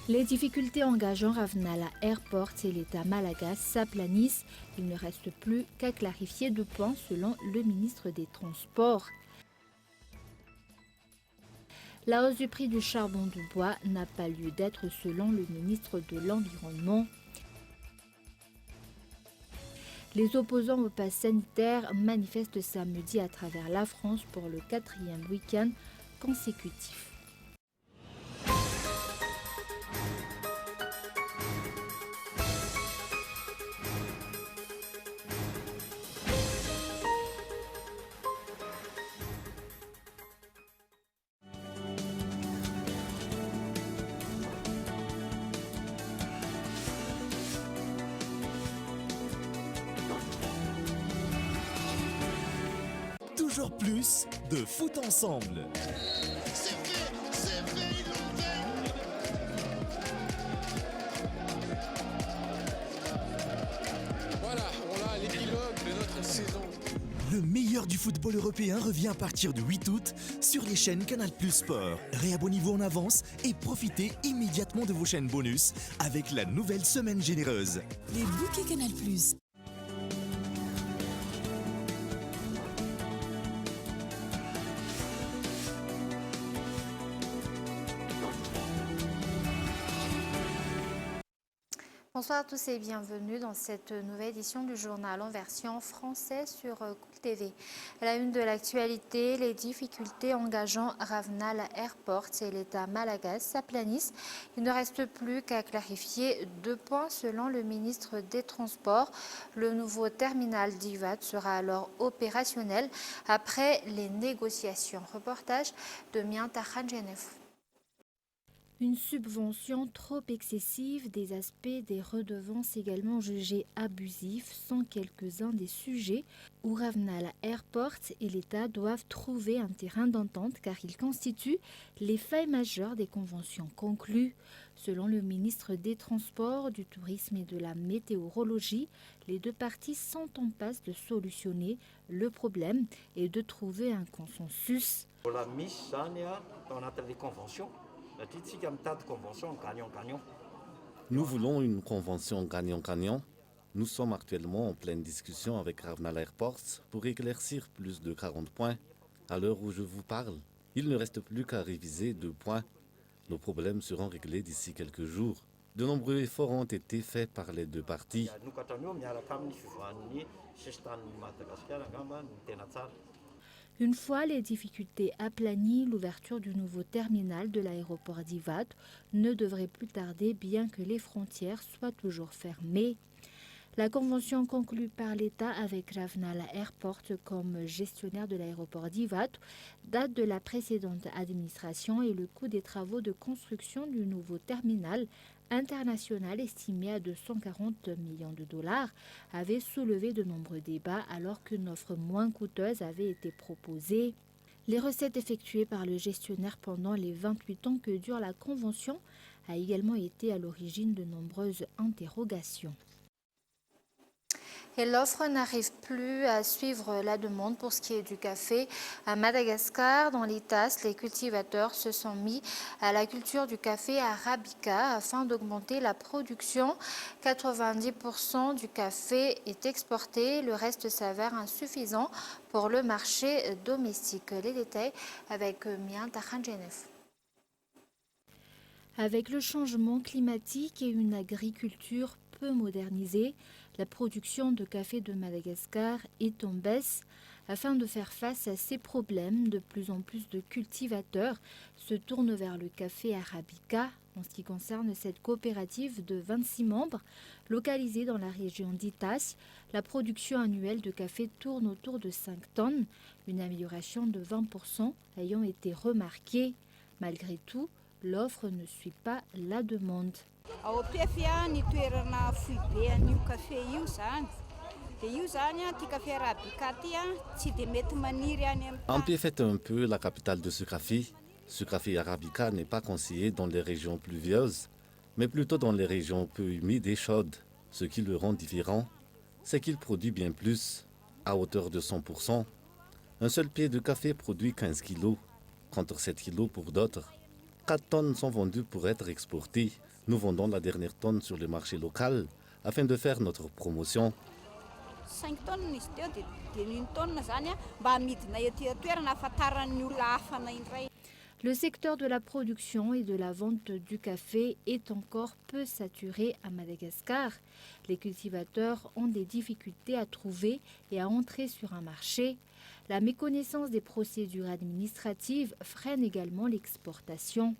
Les difficultés engageant Ravnala Airport et l'État malgache s'aplanissent. Il ne reste plus qu'à clarifier 2 points selon le ministre des Transports. La hausse du prix du charbon de bois n'a pas lieu d'être selon le ministre de l'Environnement. Les opposants au pass sanitaire manifestent samedi à travers la France pour le 4e week-end consécutif. Toujours plus de foot ensemble. Voilà, on a l'épilogue de notre saison. Le meilleur du football européen revient à partir du 8 août sur les chaînes Canal+ Sport. Réabonnez-vous en avance et profitez immédiatement de vos chaînes bonus avec la nouvelle semaine généreuse. Les bouquets Canal+. Bonsoir à tous et bienvenue dans cette nouvelle édition du journal en version française sur Cool TV. À la une de l'actualité, les difficultés engageant Ravnala Airport et l'État malgache s'aplanissent. Il ne reste plus qu'à clarifier 2 points selon le ministre des Transports. Le nouveau terminal d'Ivat sera alors opérationnel après les négociations. Reportage de Mian Takhanjenef. Une subvention trop excessive, des aspects des redevances également jugés abusifs sont quelques-uns des sujets où Ravnala Airport et l'État doivent trouver un terrain d'entente car ils constituent les failles majeures des conventions conclues. Selon le ministre des Transports, du Tourisme et de la Météorologie, les 2 parties sont en passe de solutionner le problème et de trouver un consensus. Nous voulons une convention gagnant-gagnant. Nous sommes actuellement en pleine discussion avec Ravnala Airports pour éclaircir plus de 40 points. À l'heure où je vous parle, il ne reste plus qu'à réviser 2 points. Nos problèmes seront réglés d'ici quelques jours. De nombreux efforts ont été faits par les 2 parties. Une fois les difficultés aplanies, l'ouverture du nouveau terminal de l'aéroport d'Ivat ne devrait plus tarder bien que les frontières soient toujours fermées. La convention conclue par l'État avec Ravnala Airport comme gestionnaire de l'aéroport d'Ivat date de la précédente administration et le coût des travaux de construction du nouveau terminal international estimé à 240 millions de dollars avait soulevé de nombreux débats alors qu'une offre moins coûteuse avait été proposée. Les recettes effectuées par le gestionnaire pendant les 28 ans que dure la convention a également été à l'origine de nombreuses interrogations. Et l'offre n'arrive plus à suivre la demande pour ce qui est du café. À Madagascar, dans les tasses, les cultivateurs se sont mis à la culture du café arabica afin d'augmenter la production. 90% du café est exporté, le reste s'avère insuffisant pour le marché domestique. Les détails avec Mian Takhanjenef. Avec le changement climatique et une agriculture peu modernisée, la production de café de Madagascar est en baisse. Afin de faire face à ces problèmes, de plus en plus de cultivateurs se tournent vers le café arabica. En ce qui concerne cette coopérative de 26 membres, localisée dans la région d'Itas, la production annuelle de café tourne autour de 5 tonnes, une amélioration de 20% ayant été remarquée. Malgré tout, l'offre ne suit pas la demande. Ampief est un peu la capitale de ce café. Ce café arabica n'est pas conseillé dans les régions pluvieuses, mais plutôt dans les régions peu humides et chaudes. Ce qui le rend différent, c'est qu'il produit bien plus, à hauteur de 100%. Un seul pied de café produit 15 kilos, contre 7 kilos pour d'autres. 4 tonnes sont vendues pour être exportées. Nous vendons la dernière tonne sur le marché local afin de faire notre promotion. 5 tonnes izy teo dia 1 tonne zany a mba hamidina ety toerana ahafantaran'ny olona hafa indray. Le secteur de la production et de la vente du café est encore peu saturé à Madagascar. Les cultivateurs ont des difficultés à trouver et à entrer sur un marché. La méconnaissance des procédures administratives freine également l'exportation.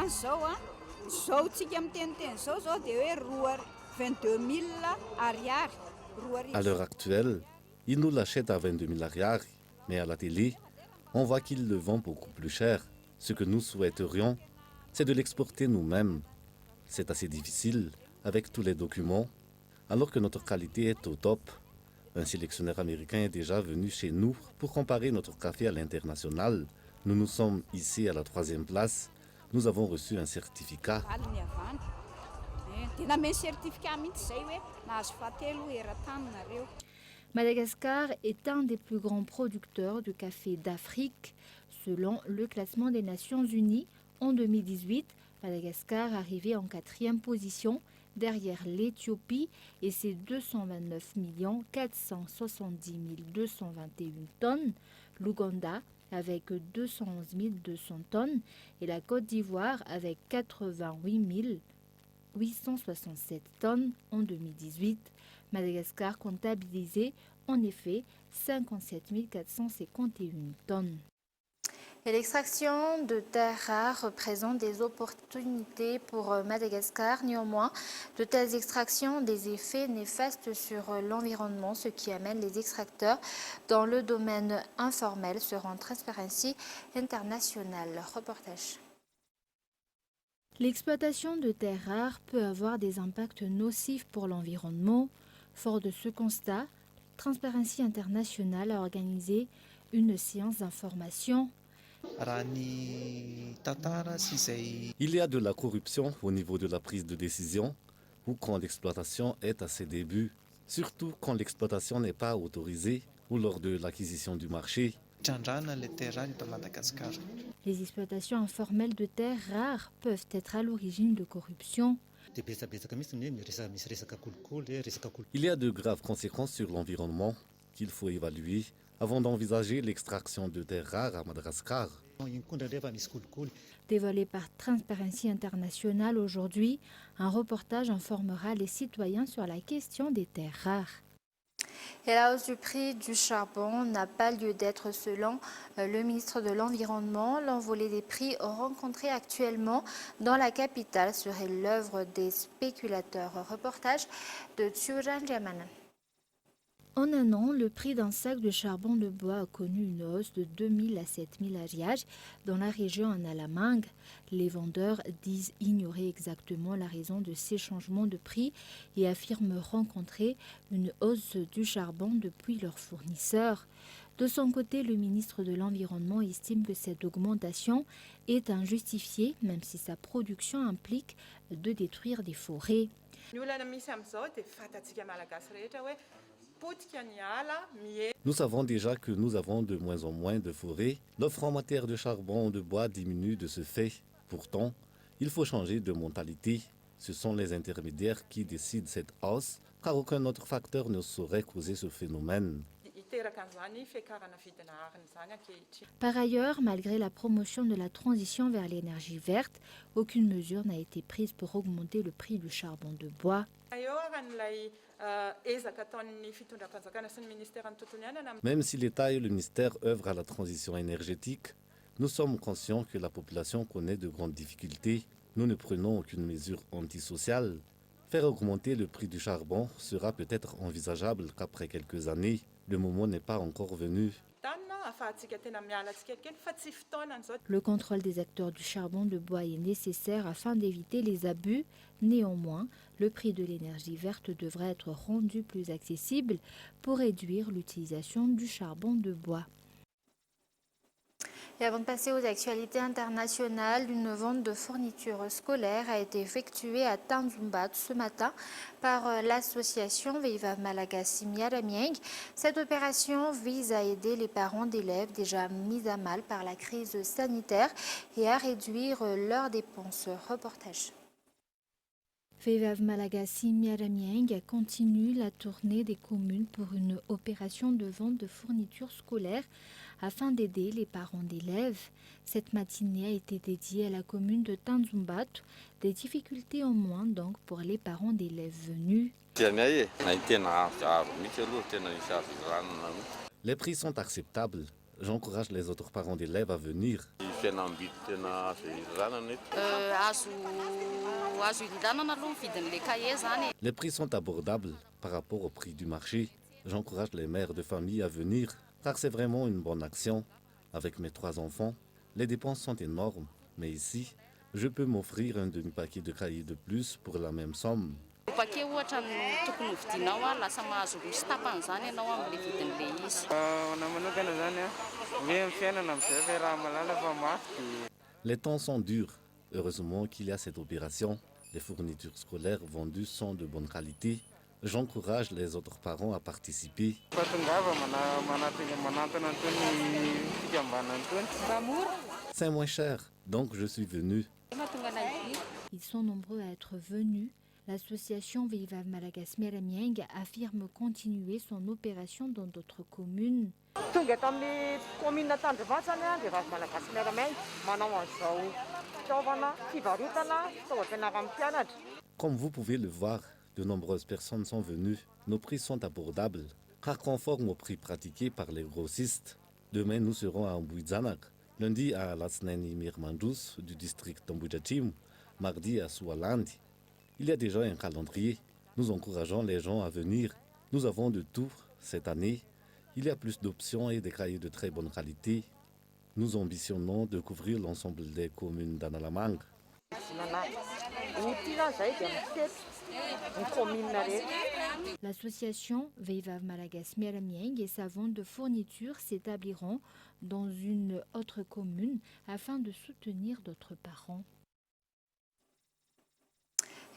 Zao tsika miteniteny zao dia hoe 22 000 ariary. À l'heure actuelle, ils nous l'achètent à 22 000 ariary, mais à la télé, on voit qu'ils le vendent beaucoup plus cher. Ce que nous souhaiterions, c'est de l'exporter nous-mêmes. C'est assez difficile avec tous les documents, alors que notre qualité est au top. Un sélectionneur américain est déjà venu chez nous pour comparer notre café à l'international. Nous sommes ici à la 3e place. Nous avons reçu un certificat. Madagascar est un des plus grands producteurs de café d'Afrique. Selon le classement des Nations Unies, en 2018, Madagascar arrivait en 4e position derrière l'Éthiopie et ses 229 470 221 tonnes, l'Ouganda avec 211 200 tonnes et la Côte d'Ivoire avec 88 867 tonnes en 2018. Madagascar comptabilisait en effet 57 451 tonnes. Et l'extraction de terres rares représente des opportunités pour Madagascar. Néanmoins, de telles extractions ont des effets néfastes sur l'environnement, ce qui amène les extracteurs dans le domaine informel selon Transparency International. Reportage. L'exploitation de terres rares peut avoir des impacts nocifs pour l'environnement. Fort de ce constat, Transparency International a organisé une séance d'information. Il y a de la corruption au niveau de la prise de décision ou quand l'exploitation est à ses débuts, surtout quand l'exploitation n'est pas autorisée ou lors de l'acquisition du marché. Les exploitations informelles de terres rares peuvent être à l'origine de corruption. Il y a de graves conséquences sur l'environnement qu'il faut évaluer avant d'envisager l'extraction de terres rares à Madagascar. Dévoilé par Transparency International aujourd'hui, un reportage informera les citoyens sur la question des terres rares. Et la hausse du prix du charbon n'a pas lieu d'être selon le ministre de l'Environnement. L'envolée des prix rencontrée actuellement dans la capitale serait l'œuvre des spéculateurs. Reportage de Tsuran Jamanan. En un an, le prix d'un sac de charbon de bois a connu une hausse de 2 000 à 7 000 ariages dans la région en Alamangue. Les vendeurs disent ignorer exactement la raison de ces changements de prix et affirment rencontrer une hausse du charbon depuis leurs fournisseurs. De son côté, le ministre de l'Environnement estime que cette augmentation est injustifiée, même si sa production implique de détruire des forêts. Nous savons déjà que nous avons de moins en moins de forêts. L'offre en matière de charbon de bois diminue de ce fait. Pourtant, il faut changer de mentalité. Ce sont les intermédiaires qui décident cette hausse, car aucun autre facteur ne saurait causer ce phénomène. Par ailleurs, malgré la promotion de la transition vers l'énergie verte, aucune mesure n'a été prise pour augmenter le prix du charbon de bois. Même si l'État et le ministère œuvrent à la transition énergétique, nous sommes conscients que la population connaît de grandes difficultés. Nous ne prenons aucune mesure antisociale. Faire augmenter le prix du charbon sera peut-être envisageable qu'après quelques années. Le moment n'est pas encore venu. Le contrôle des acteurs du charbon de bois est nécessaire afin d'éviter les abus. Néanmoins, le prix de l'énergie verte devrait être rendu plus accessible pour réduire l'utilisation du charbon de bois. Et avant de passer aux actualités internationales, une vente de fournitures scolaires a été effectuée à Tanzumbat ce matin par l'association Viva Malagasy Miaramieng. Cette opération vise à aider les parents d'élèves déjà mis à mal par la crise sanitaire et à réduire leurs dépenses. Reportage. Viva Malagasy Miaramieng continue la tournée des communes pour une opération de vente de fournitures scolaires afin d'aider les parents d'élèves. Cette matinée a été dédiée à la commune de Tanzumbat, des difficultés en moins donc pour les parents d'élèves venus. Les prix sont acceptables. J'encourage les autres parents d'élèves à venir. Les prix sont abordables par rapport au prix du marché. J'encourage les mères de famille à venir car c'est vraiment une bonne action. Avec mes 3 enfants, les dépenses sont énormes. Mais ici, je peux m'offrir un demi-paquet de cahiers de plus pour la même somme. Les temps sont durs. Heureusement qu'il y a cette opération. Les fournitures scolaires vendues sont de bonne qualité. J'encourage les autres parents à participer. C'est moins cher, donc je suis venu. Ils sont nombreux à être venus. L'association Viva Malagasy Miaramieng affirme continuer son opération dans d'autres communes. Comme vous pouvez le voir, de nombreuses personnes sont venues. Nos prix sont abordables, car conformes aux prix pratiqués par les grossistes. Demain, nous serons à Mbuizanak, lundi à Lasneni Mirmandous du district d'Ambujatim, mardi à Sualandi. Il y a déjà un calendrier. Nous encourageons les gens à venir. Nous avons de tout cette année. Il y a plus d'options et des cahiers de très bonne qualité. Nous ambitionnons de couvrir l'ensemble des communes d'Analamang. L'association Viva Malagasy Miaramieng et sa vente de fournitures s'établiront dans une autre commune afin de soutenir d'autres parents.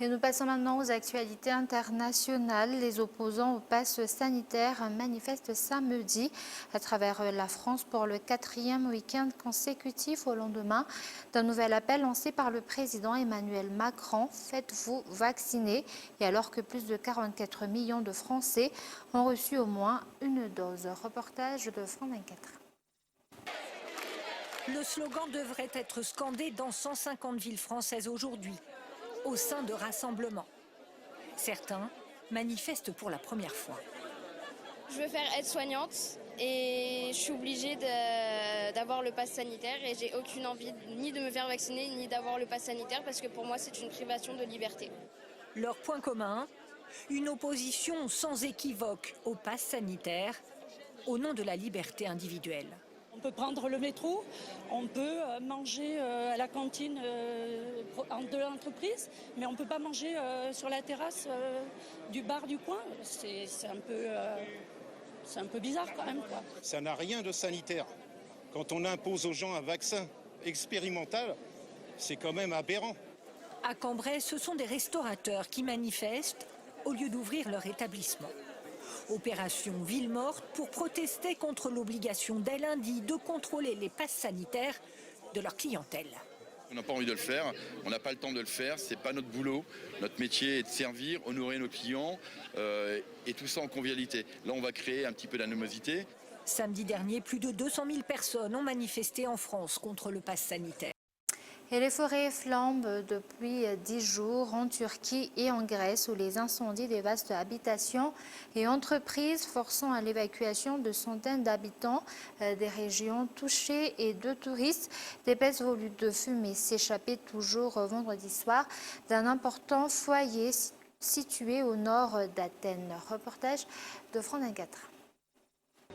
Et nous passons maintenant aux actualités internationales. Les opposants au pass sanitaire manifestent samedi à travers la France pour le 4e week-end consécutif au lendemain d'un nouvel appel lancé par le président Emmanuel Macron. Faites-vous vacciner. Et alors que plus de 44 millions de Français ont reçu au moins une dose. Reportage de France 24. Le slogan devrait être scandé dans 150 villes françaises aujourd'hui, au sein de rassemblements. Certains manifestent pour la première fois. Je veux faire aide-soignante et je suis obligée d'avoir le pass sanitaire et j'ai aucune envie ni de me faire vacciner ni d'avoir le pass sanitaire parce que pour moi c'est une privation de liberté. Leur point commun, une opposition sans équivoque au pass sanitaire au nom de la liberté individuelle. On peut prendre le métro, on peut manger à la cantine de l'entreprise, mais on ne peut pas manger sur la terrasse du bar du coin. C'est un peu bizarre quand même, quoi. Ça n'a rien de sanitaire. Quand on impose aux gens un vaccin expérimental, c'est quand même aberrant. À Cambrai, ce sont des restaurateurs qui manifestent au lieu d'ouvrir leur établissement. Opération Ville Morte pour protester contre l'obligation dès lundi de contrôler les passes sanitaires de leur clientèle. On n'a pas envie de le faire, on n'a pas le temps de le faire, c'est pas notre boulot. Notre métier est de servir, honorer nos clients et tout ça en convivialité. Là, on va créer un petit peu d'animosité. Samedi dernier, plus de 200 000 personnes ont manifesté en France contre le pass sanitaire. Et les forêts flambent depuis 10 jours en Turquie et en Grèce où les incendies dévastent habitations et entreprises forçant à l'évacuation de centaines d'habitants des régions touchées et de touristes. D'épaisses volutes de fumée s'échappaient toujours vendredi soir d'un important foyer situé au nord d'Athènes. Reportage de France 24.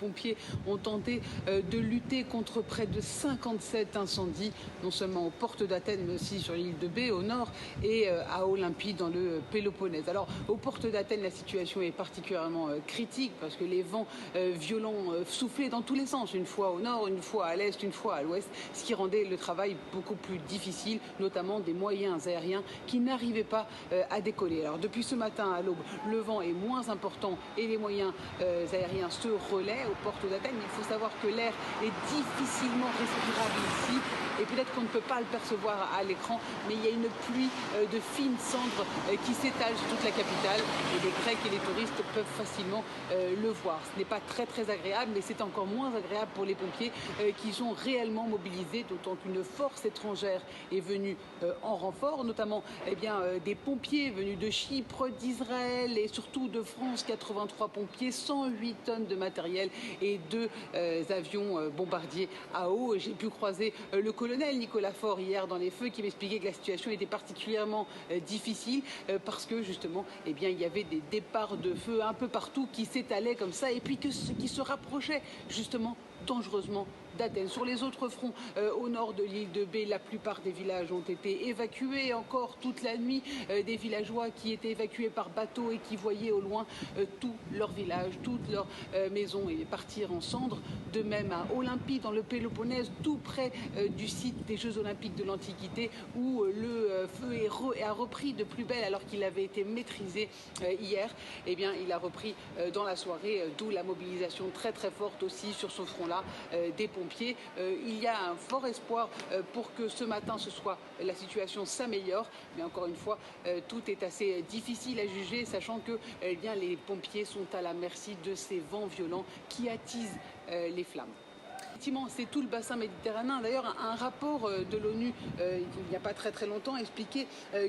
pompiers ont tenté de lutter contre près de 57 incendies, non seulement aux portes d'Athènes, mais aussi sur l'île de Bé, au nord, et à Olympie, dans le Péloponnèse. Alors, aux portes d'Athènes, la situation est particulièrement critique parce que les vents violents soufflaient dans tous les sens, une fois au nord, une fois à l'est, une fois à l'ouest, ce qui rendait le travail beaucoup plus difficile, notamment des moyens aériens qui n'arrivaient pas à décoller. Alors, depuis ce matin à l'aube, le vent est moins important et les moyens aériens se relaient aux portes d'Athènes. Il faut savoir que l'air est difficilement respirable ici. Et peut-être qu'on ne peut pas le percevoir à l'écran, mais il y a une pluie de fines cendres qui s'étale sur toute la capitale. Et les Grecs et les touristes peuvent facilement le voir. Ce n'est pas très agréable, mais c'est encore moins agréable pour les pompiers qui sont réellement mobilisés, d'autant qu'une force étrangère est venue en renfort, notamment des pompiers venus de Chypre, d'Israël et surtout de France, 83 pompiers, 108 tonnes de matériel et 2 avions bombardiers à eau. J'ai pu croiser le colonel Nicolas Faure hier dans les feux qui m'expliquait que la situation était particulièrement difficile parce que justement il y avait des départs de feu un peu partout qui s'étalaient comme ça et puis qui se rapprochaient justement dangereusement d'Athènes. Sur les autres fronts, au nord de l'île de Bé, la plupart des villages ont été évacués encore toute la nuit. Des villageois qui étaient évacués par bateau et qui voyaient au loin tout leur village, toutes leurs maisons partir en cendres. De même à Olympie, dans le Péloponnèse, tout près du site des Jeux Olympiques de l'Antiquité, où le feu a repris de plus belle alors qu'il avait été maîtrisé hier. Il a repris dans la soirée, d'où la mobilisation très forte aussi sur ce front-là des pompiers. Il y a un fort espoir pour que ce matin, la situation s'améliore. Mais encore une fois, tout est assez difficile à juger, sachant que les pompiers sont à la merci de ces vents violents qui attisent les flammes. Effectivement, c'est tout le bassin méditerranéen. D'ailleurs, un rapport de l'ONU, il n'y a pas très longtemps, expliquait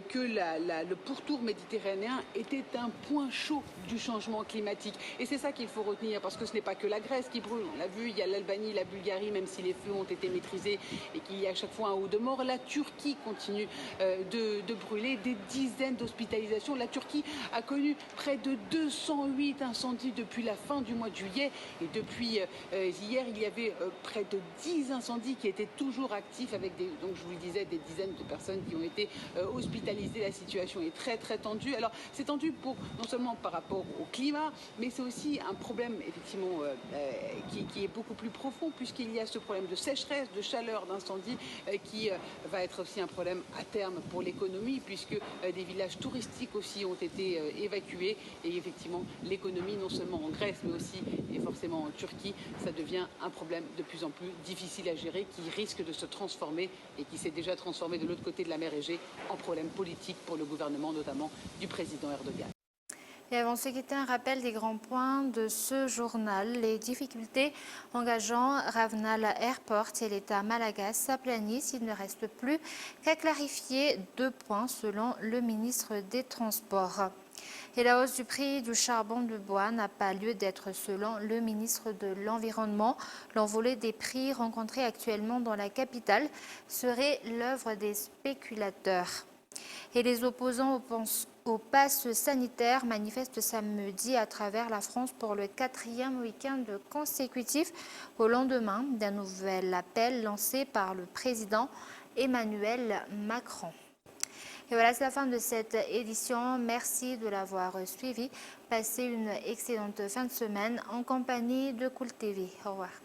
que le pourtour méditerranéen était un point chaud du changement climatique. Et c'est ça qu'il faut retenir, parce que ce n'est pas que la Grèce qui brûle. On l'a vu, il y a l'Albanie, la Bulgarie, même si les feux ont été maîtrisés et qu'il y a à chaque fois un ou deux morts. La Turquie continue de brûler, des dizaines d'hospitalisations. La Turquie a connu près de 208 incendies depuis la fin du mois de juillet. Et depuis hier, il y avait près de 10 incendies qui étaient toujours actifs avec donc je vous le disais, des dizaines de personnes qui ont été hospitalisées. La situation est très tendue. Alors c'est tendu non seulement par rapport au climat, mais c'est aussi un problème effectivement qui est beaucoup plus profond, puisqu'il y a ce problème de sécheresse, de chaleur, d'incendie qui va être aussi un problème à terme pour l'économie, puisque des villages touristiques aussi ont été évacués. Et effectivement, l'économie, non seulement en Grèce, mais aussi et forcément en Turquie, ça devient un problème de plus en plus difficile à gérer, qui risque de se transformer et qui s'est déjà transformé de l'autre côté de la mer Égée en problème politique pour le gouvernement, notamment du président Erdogan. Et avant de se quitter, un rappel des grands points de ce journal. Les difficultés engageant Ravnal Airport et l'État malagasy s'aplanissent. Il ne reste plus qu'à clarifier 2 points selon le ministre des Transports. Et la hausse du prix du charbon de bois n'a pas lieu d'être selon le ministre de l'Environnement. L'envolée des prix rencontrés actuellement dans la capitale serait l'œuvre des spéculateurs. Et les opposants au pass sanitaire manifestent samedi à travers la France pour le 4e week-end consécutif, au lendemain d'un nouvel appel lancé par le président Emmanuel Macron. Et voilà, c'est la fin de cette édition. Merci de l'avoir suivi. Passez une excellente fin de semaine en compagnie de Cool TV. Au revoir.